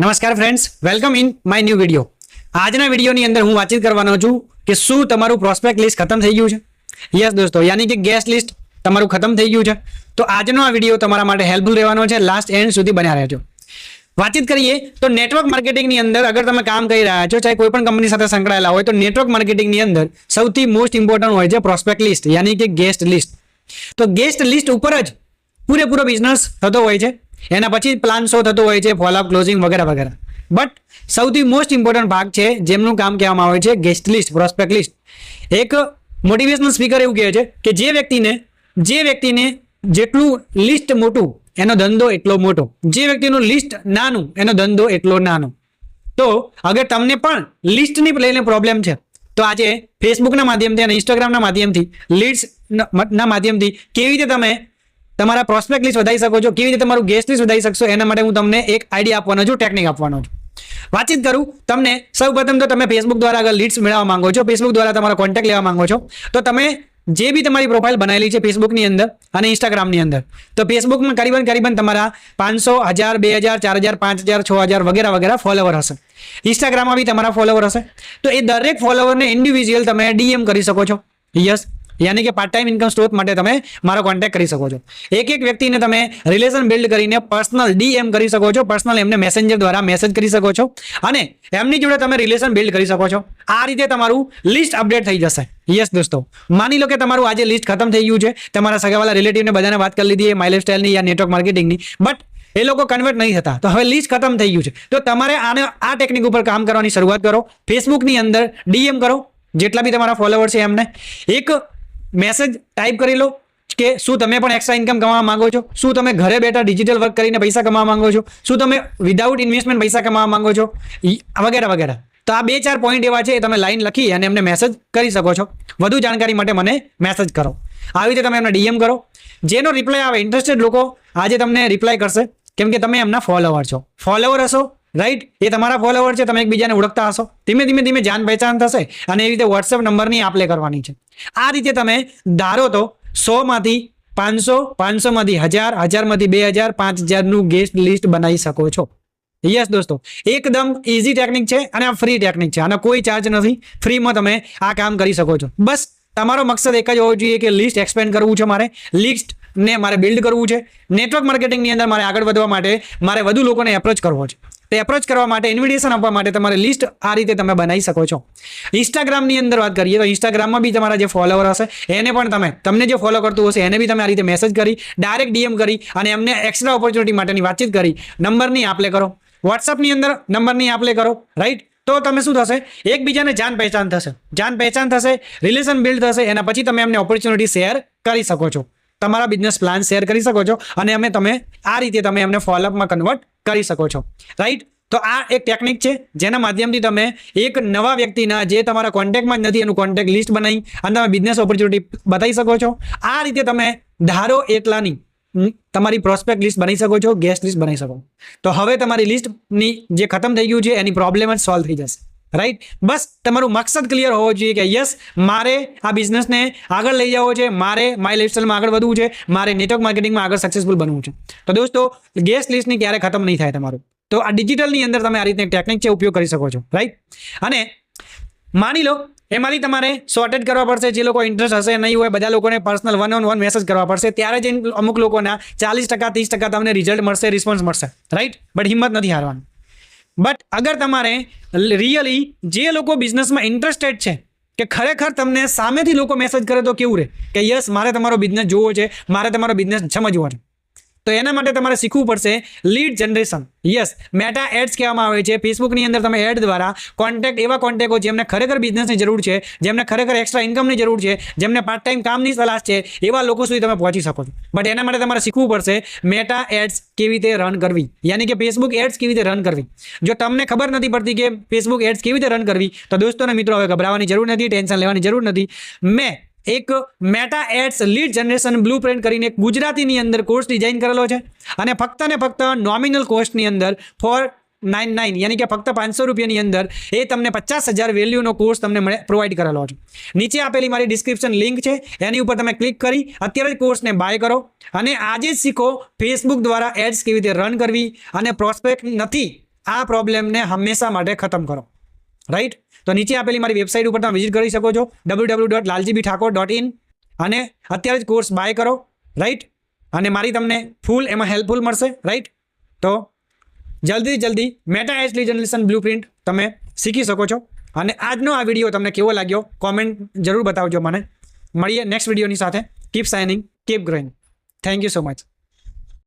નમસ્કાર friends, welcome in my new video. આજના વિડીયોની અંદર હું વાતચીત કરવાનો છું કે શું તમારું પ્રોસ્પેક્ટ લિસ્ટ ખતમ થઈ ગયું છે. યસ દોસ્તો, યાની કે ગેસ્ટ લિસ્ટ તમારું ખતમ થઈ ગયું છે. તો આજનો આ વિડીયો તમારા માટે હેલ્પફુલ રહેવાનો છે. લાસ્ટ એન્ડ સુધી બન્યા રહેજો. વાતચીત કરીએ તો નેટવર્ક માર્કેટિંગની અંદર અગર તમે કામ કરી રહ્યા છો, ચાહે કોઈ પણ કંપની સાથે સંકળાયેલા હોય, તો નેટવર્ક માર્કેટિંગની અંદર સૌથી મોસ્ટ ઇમ્પોર્ટન્ટ હોય છે પ્રોસ્પેક્ટ લિસ્ટ, યાની કે ગેસ્ટ લિસ્ટ. તો ગેસ્ટ લિસ્ટ ઉપર જ પૂરેપૂરો બિઝનેસ થતો હોય છે. એના પછી પ્લાન શો થતો હોય છે, ફોલોઅપ, ક્લોઝિંગ વગેરે વગેરે. બટ સૌથી મોસ્ટ ઇમ્પોર્ટન્ટ ભાગ છે જેમનું કામ કહેવામાં આવે છે ગેસ્ટ લિસ્ટ, પ્રોસ્પેક્ટ લિસ્ટ. એક મોટિવેશનલ સ્પીકર એવું કહે છે કે જે વ્યક્તિને જેટલું લિસ્ટ મોટું એનો ધંધો એટલો મોટો, જે વ્યક્તિનું લિસ્ટ નાનું એનો ધંધો એટલો નાનો. તો અગર તમને પણ લિસ્ટની લઈને પ્રોબ્લેમ છે તો આજે ફેસબુકના માધ્યમથી અને ઇન્સ્ટાગ્રામના માધ્યમથી લીડ્સના માધ્યમથી કેવી રીતે તમે તમારા પ્રોસ્પેક્ટ લિસ્ટ વધારી શકો છો, કેવી રીતે તમારું ગેસ્ટ લિસ્ટ વધારી શકશો, એના માટે હું તમને એક આઈડિયા આપવાનો છું, ટેકનિક આપવાનો છું. વાતચીત કરું તમને. સૌપ્રથમ તો તમે ફેસબુક દ્વારા અગર લીડ્સ મેળવવા માંગો છો, ફેસબુક દ્વારા તમારો કોન્ટેક્ટ લેવા માંગો છો, તો તમે જે બી તમારી પ્રોફાઇલ બનાવેલી છે ફેસબુકની અંદર અને ઇન્સ્ટાગ્રામની અંદર, તો ફેસબુકમાં કરીબન તમારા 500, 1000, 2000, 4000, 5000, 6000 વગેરે વગેરે ફોલોવર હશે. ઇન્સ્ટાગ્રામમાં બી તમારા ફોલોવર હશે. તો એ દરેક ફોલોવરને ઇન્ડિવિજ્યુઅલ તમે ડીએમ કરી શકો છો. યસ, યાની કે પાર્ટ ટાઈમ ઇન્કમ સ્ત્રોત માટે તમે મારો કોન્ટેક્ટ કરી શકો છો. એક વ્યક્તિને તમે રિલેશન બિલ્ડ કરીને પર્સનલ ડીએમ કરી શકો છો, પર્સનલ એમને મેસેન્જર દ્વારા મેસેજ કરી શકો છો અને એમની જોડે તમે રિલેશન બિલ્ડ કરી શકો છો. આ રીતે તમારું લિસ્ટ અપડેટ થઈ જશે. યસ દોસ્તો, માની લો કે તમારું આજે લિસ્ટ ખતમ થઈ ગયું છે, તમારા સગાવાલા રિલેટિવને બધાને વાત કરી લીધી માય લાઈફસ્ટાઈલની યા નેટવર્ક માર્કેટિંગની, બટ એ લોકો કન્વર્ટ નહીં થતા. તો હવે લિસ્ટ ખતમ થઈ ગયું છે, તો તમારે આ ટેકનિક ઉપર કામ કરવાની શરૂઆત કરો. ફેસબુકની અંદર ડીએમ કરો જેટલા બી તમારા ફોલોવર છે એમને. એક મેસેજ ટાઈપ કરી લો કે શું તમે પણ એક્સ્ટ્રા ઇન્કમ કમાવા માંગો છો, શું તમે ઘરે બેઠા ડિજિટલ વર્ક કરીને પૈસા કમાવા માંગો છો, શું તમે વિધાઉટ ઇન્વેસ્ટમેન્ટ પૈસા કમાવા માંગો છો, વગેરે વગેરે. તો આ 2-4 પોઈન્ટ એવા છે, એ તમે લાઈન લખી અને એમને મેસેજ કરી શકો છો. વધુ જાણકારી માટે મને મેસેજ કરો. આવી રીતે તમે એમને ડીએમ કરો. જેનો રિપ્લાય આવે, ઇન્ટરેસ્ટેડ લોકો આજે તમને રિપ્લાય કરશે કેમ કે તમે એમના ફોલોવર છો. ફોલોવર હશો, રાઈટ, એ તમારા ફોલોવર છે, તમે એકબીજાને ઓળખતા હશો. ધીમે જાન પહેચાન થશે અને એ રીતે વોટ્સએપ નંબરની આપ લે કરવાની છે. આ રીતે તમે ધારો તો 100 માંથી 500, 500 માંથી 1000, 1000 માંથી 2000, 5000 નું ગેસ્ટ લિસ્ટ બનાવી શકો છો. યસ દોસ્તો, એકદમ ઇઝી ટેકનિક છે અને આ ફ્રી ટેકનિક છે. આનો કોઈ ચાર્જ નથી. ફ્રીમાં તમે આ કામ કરી શકો છો. બસ તમારો મકસદ એક જ હોવો જોઈએ કે લિસ્ટ એક્સપેન્ડ કરવું છે, મારે લિસ્ટને મારે બિલ્ડ કરવું છે. નેટવર્ક માર્કેટિંગની અંદર મારે આગળ વધવા માટે મારે વધુ લોકોને એપ્રોચ કરવો છે. તે એપ્રોચ કરવા માટે, ઇન્વિટેશન આપવા માટે તમારે લિસ્ટ આ રીતે તમે બનાવી શકો છો. ઇન્સ્ટાગ્રામની અંદર વાત કરીએ તો ઇન્સ્ટાગ્રામમાં બી તમારા જે ફોલોવર હશે એને પણ તમને જે ફોલો કરતું હશે એને બી તમે આ રીતે મેસેજ કરી, ડાયરેક્ટ ડીએમ કરી અને એમને એક્સ્ટ્રા ઓપોર્ચ્યુનિટી માટેની વાતચીત કરી નંબરની આપ લે કરો. વોટ્સઅપની અંદર નંબરની આપ લે કરો, રાઈટ. તો તમે શું થશે, એકબીજાને જાન પહેચાન થશે, રિલેશન બિલ્ડ થશે. એના પછી તમે એમને ઓપોર્ચ્યુનિટી શેર કરી શકો છો, તમારા બિઝનેસ પ્લાન શેર કરી શકો છો અને તમે આ રીતે તમે એમને ફોલોઅપમાં કન્વર્ટ કરી શકો છો, રાઈટ. તો આ એક ટેકનિક છે જેના માધ્યમથી તમે એક નવા વ્યક્તિના જે તમારા કોન્ટેક્ટમાં જ નથી એનું કોન્ટેક્ટ લિસ્ટ બનાવી અને તમે બિઝનેસ ઓપોર્ચ્યુનિટી બતાવી શકો છો. આ રીતે તમે ધારો એટલાની તમારી પ્રોસ્પેક્ટ લિસ્ટ બનાવી શકો છો, ગેસ્ટ લિસ્ટ બનાવી શકો. તો હવે તમારી લિસ્ટની જે ખતમ થઈ ગયું છે એની પ્રોબ્લેમ જ સોલ્વ થઈ જશે, રાઈટ. બસ તમારું મકસદ ક્લિયર હોવો જોઈએ કે યસ, મારે આ બિઝનેસને આગળ લઈ જવો છે, મારે માય લાઈફસ્ટાઈલમાં આગળ વધવું છે, મારે નેટવર્ક માર્કેટિંગમાં આગળ સક્સેસફુલ બનવું છે. તો દોસ્તો, ગેસ્ટ લિસ્ટની ક્યારે ખતમ નહીં થાય તમારું. તો આ ડિજિટલની અંદર તમે આ રીતની ટેકનિક છે ઉપયોગ કરી શકો છો, રાઈટ. અને માની લો એમાંથી તમારે સોર્ટેડ કરવા પડશે. જે લોકો ઇન્ટરેસ્ટ હશે નહીં હોય, બધા લોકોને પર્સનલ 1-on-1 મેસેજ કરવા પડશે. ત્યારે જ અમુક લોકોના 40%, 30% તમને રિઝલ્ટ મળશે, રિસ્પોન્સ મળશે, રાઈટ. બટ હિંમત નથી હારવાની. બટ અગર તમારે રિયલી જે લોકો બિઝનેસમાં ઇન્ટરેસ્ટેડ છે કે ખરેખર તમને સામેથી લોકો મેસેજ કરે તો કેવું રહે કે યસ, મારે તમારો બિઝનેસ જોવો છે, મારે તમારો બિઝનેસ સમજવો છે, તો એના માટે તમારે શીખવું પડશે lead generation. Yes, meta ads કહેવામાં આવે છે. ફેસબુકની અંદર તમે એડ દ્વારા એવા કોન્ટેક્ટો જેમને ખરેખર બિઝનેસની જરૂર છે, જેમને ખરેખર એક્સ્ટ્રા ઇન્કમની જરૂર છે, જેમને પાર્ટ ટાઈમ કામની તલાશ છે, એવા લોકો સુધી તમે પહોંચી શકો છો. બટ એના માટે તમારે શીખવું પડશે મેટા એડ્સ કેવી રીતે રન કરવી, યાની કે ફેસબુક એડ્સ કેવી રીતે રન કરવી. જો તમને ખબર નથી પડતી કે ફેસબુક એડ્સ કેવી રીતે રન કરવી, તો દોસ્તો અને મિત્રો, હવે ગભરાવાની જરૂર નથી, ટેન્શન લેવાની જરૂર નથી. મેં એક meta ads lead generation blueprint કરીને એક ગુજરાતીની અંદર કોર્સ ડિઝાઇન કરેલો છે અને ફક્ત ને ફક્ત નોમિનલ કોસ્ટની અંદર 499 યાની કે ફક્ત 500 રૂપિયાની અંદર એ તમને 50,000 વેલ્યુનો કોર્સ તમને પ્રોવાઈડ કરેલો છે. નીચે આપેલી મારી ડિસ્ક્રિપ્શન લિંક છે, એની ઉપર તમે ક્લિક કરી અત્યારે જ કોર્સને બાય કરો અને આજે જ શીખો ફેસબુક દ્વારા એડ્સ કેવી રીતે રન કરવી અને પ્રોસ્પેક્ટ નથી આ પ્રોબ્લેમને હંમેશા માટે ખતમ કરો. રાઈટ? તો નીચે આપેલી મારી વેબસાઇટ ઉપર તમે વિઝિટ કરી શકો છો www.laljbthakor.in અને અત્યારે જ કોર્સ બાય કરો. રાઈટ? અને મારી તમને ફૂલ એમાં હેલ્પફુલ મળશે. રાઈટ? તો જલ્દી મેટા એચ જનરેશન બ્લુપ્રિન્ટ તમે શીખી શકો છો. અને આજનો આ વિડીયો તમને કેવો લાગ્યો કોમેન્ટ જરૂર બતાવજો મને. મળીએ નેક્સ્ટ વિડીયોની સાથે. Keep signing, keep growing. Thank you so much.